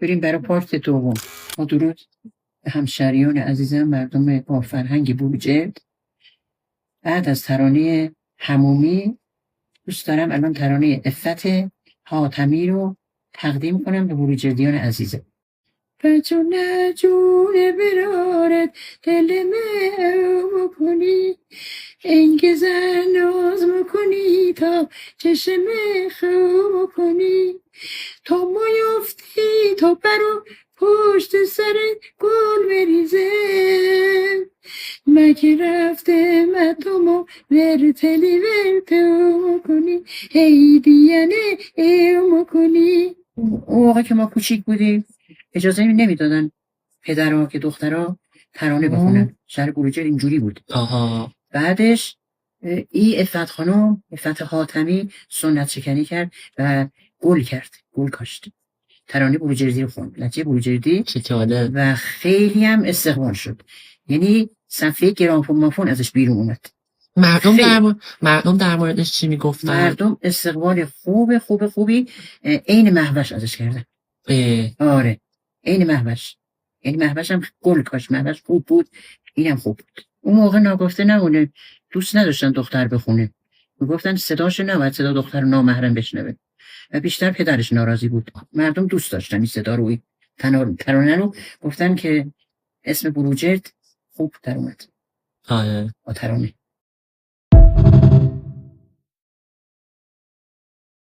بریم برای پارت دوم. با درود به همشهریان عزیزم، مردم با فرهنگ بروجرد. بعد از ترانه همومی دوست دارم الان ترانه عفت حاتمی رو تقدیم کنم به بروجردیان عزیزم. بچون جون برارت دل مهو کنی، انگزن ناز مکنی تا چشم خوب کنی، تا میافتی تا برو پشت سر گل بریزه، مگه رفته مدامو ورتلی ورتو کنی، هی دیانه ایو کنی. اون موقع که ما کوچیک بودیم اجازه نمیدادن پدرها که دخترها ترانه بخونن. شهر بروجرد اینجوری بود. بعدش ای عفت خانم، عفت حاتمی سنت شکنی کرد و گل کاشت، ترانه بروجردی رو خوند، لهجه بروجردی، و خیلی هم استقبال شد. یعنی صفحه گرامفون مافون ازش بیرون اومد. مردم در موردش چی میگفتن؟ مردم استقبال خوبی عین مهوش ازش کردن. آره عین مهوش. یعنی مهوش هم گل کاشت، مهوش خوب بود، اینم خوب بود. اون موقع ناگفته نمونه، دوست نداشتن دختر بخونه، میگفتن صداشو نباید صدا دختر نامحرم بشنوه، و بیشتر پدرش ناراضی بود. مردم دوست داشتن این صدا رو، ترانه رو. گفتن که اسم بروجرد خوب در اومد با ترانه.